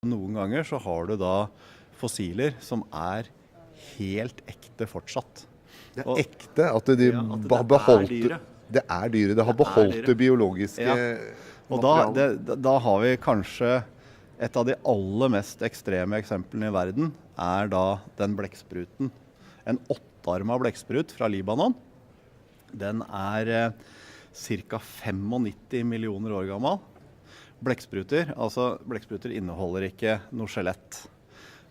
Noen ganger så har du da fossiler som helt ekte fortsatt. Det Og- ekte, at de Ja, at det har beholdt dyret. det dyret, det har Det beholdt dyret. det biologiske Ja. Og da har vi kanskje et av de aller mest ekstreme eksemplene i verden, da den blekkspruten. En 8-armet blekksprut fra Libanon. Den ca. 95 millioner år gammel. Blekkspruter inneholder ikke noe skjelett.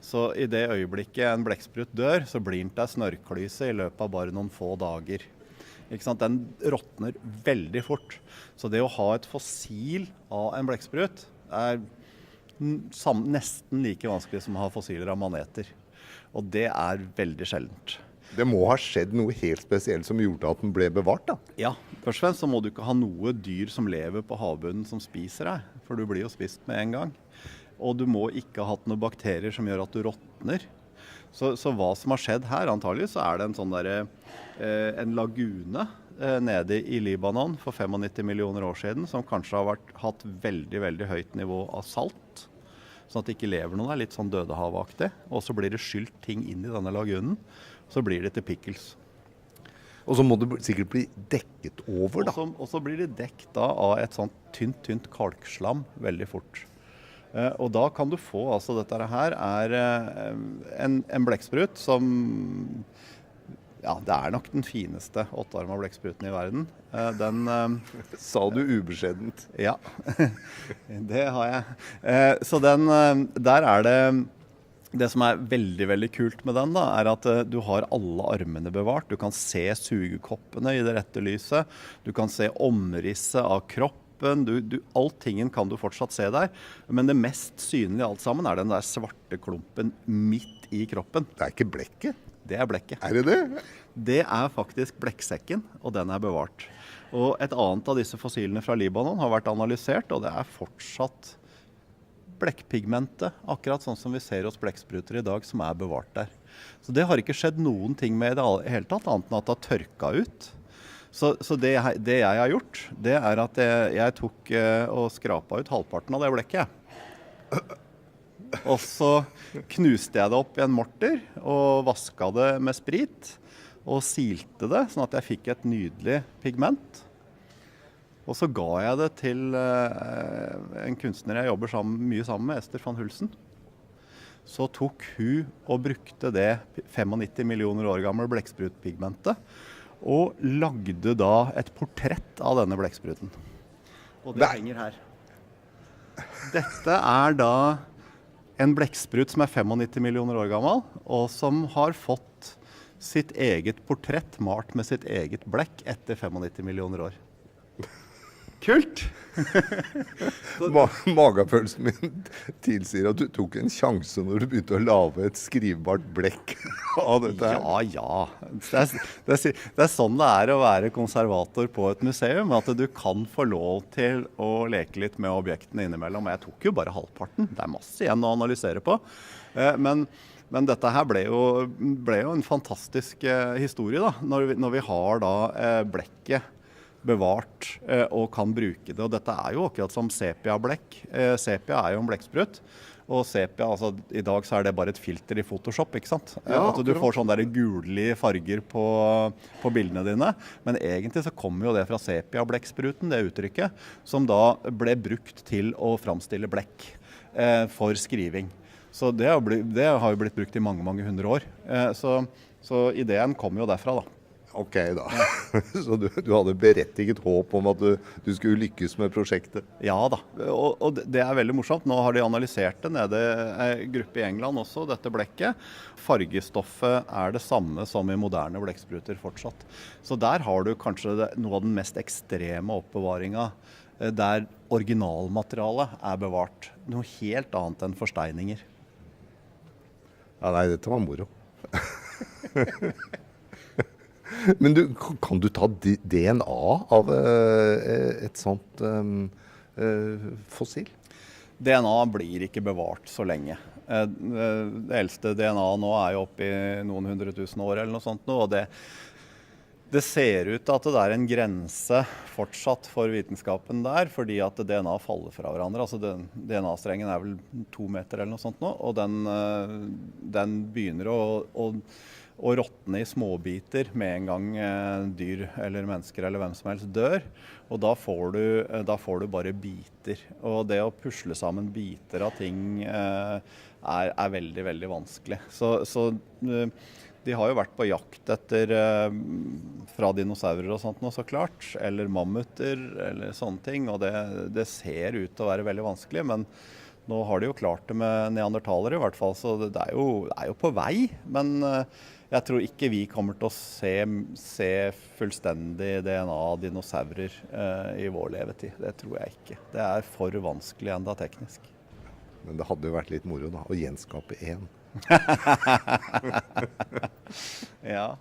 Så i det øyeblikket en blekksprut dør, så blir den til snørrklyse i løpet av bare noen få dager. Ikke sant? Den råtner veldig fort. Så det å ha et fossil av en blekksprut nesten like vanskelig som å ha fossiler av maneter. Og det veldig sjeldent. Det må ha skjedd noe helt spesielt som gjorde at den ble bevart, da. Ja, først og fremst så må du ikke ha noe dyr som lever på havbunnen som spiser deg, for du blir jo spist med en gang. Og du må ikke ha hatt noen bakterier som gjør at du råtner. Så hva som har skjedd her, antagelig, så det en sånn en lagune nede i Libanon for 95 millioner år siden, som kanskje har hatt veldig, veldig høyt nivå av salt, sånn at det ikke lever noe der, litt sånn dødehavaktig. Og så blir det skylt ting inn i denne lagunen, så blir det til pickles. Og så må det sikkert bli dekket over, da. Og så blir det dekket da av et sånt tynt kalkslam veldig fort. Og da kan du få, dette her en blekksprut som, ja, det nok den fineste 8-armede blekkspruten i verden. Sa du ubeskjedent? Ja, det har jeg. Så der det som veldig, veldig kult med den da, at du har alle armene bevart. Du kan se sugekoppene i det rette lyset. Du kan se omrisset av kroppen. Alltingen kan du fortsatt se der. Men det mest synlige alt sammen den der svarte klumpen midt i kroppen. Det ikke blekket? Det blekket. Det det? Det faktisk blekksekken, og den bevart. Og et annet av disse fossilene fra Libanon har vært analysert, og det fortsatt blekkpigmentet, akkurat sånn som vi ser hos blekkspruter i dag, som bevart der. Så det har ikke skjedd noen ting med det hele tatt, annet enn at det har tørka ut. Så det jeg har gjort, det at jeg tok og skrapa ut halvparten av det blekket. Og så knuste jeg det opp i en morter og vaska det med sprit og silte det, sånn at jeg fikk et nydelig pigment. Og så ga jeg det til en kunstner jeg jobber mye sammen med, Ester van Hulsen. Så tok hun og brukte det 95 millioner år gamle blekksprutpigmentet og lagde da et portrett av denne blekkspruten. Og det henger her. Dette da en blekksprut som 95 millioner år gammel, og som har fått sitt eget portrett malt med sitt eget blekk etter 95 millioner år. Kult! Magefølelsen min tilsier at du tok en sjanse når du begynte å lage et skrivbart blekk av dette her. Ja. Det sånn det å være konservator på et museum, at du kan få lov til å leke litt med objektene innimellom. Jeg tok jo bare halvparten. Det masse igjen å analysere på. Men dette her ble jo en fantastisk historie da, når vi har da blekket bevart og kan bruke det. Og dette jo akkurat som sepia-blekk. Sepia jo en blekksprut. Og sepia, i dag så det bare et filter i Photoshop, ikke sant? Ja, at du får sånne der gullige farger på bildene dine. Men egentlig så kommer jo det fra sepia-blekkspruten, det uttrykket, som da ble brukt til å framstille blekk for skriving. Så det har jo blitt brukt i mange, mange hundre år. Så ideen kom jo derfra da. Ok da. Så du hadde berettiget håp om at du skulle lykkes med prosjektet? Ja da, og det veldig morsomt. Nå har de analysert det nede en gruppe i England også, dette blekket. Fargestoffet det samme som i moderne blekkspruter fortsatt. Så der har du kanskje noe av den mest ekstreme oppbevaringen, der originalmaterialet bevart. Noe helt annet enn forsteininger. Ja, nei, dette var moro. Men kan du ta DNA av et sånt fossil? DNA blir ikke bevart så lenge. Det eldste DNA nå jo oppe i noen 100 000 år eller noe sånt nå, og Det ser ut til at det er en grense fortsatt for vitenskapen der, fordi at DNA faller fra hverandre. Altså DNA-strengen er vel 2 meter eller noe sånt nå, og den begynner å råtne i småbiter med en gang dyr eller mennesker eller hvem som helst dør. Og da får du bare biter. Og det å pusle sammen biter av ting er veldig, veldig vanskelig. Så de har jo vært på jakt etter fra dinosaurer og sånt nå, så klart, eller mammuter eller sånne ting, og det ser ut til å være veldig vanskelig, men nå har de jo klart det med neandertalere i hvert fall, så det er jo på vei, men jeg tror ikke vi kommer til å se fullstendig DNA av dinosaurer i vår levetid. Det tror jeg ikke. Det er for vanskelig enda teknisk. Men det hadde jo vært litt moro da, å gjenskape en. Ja.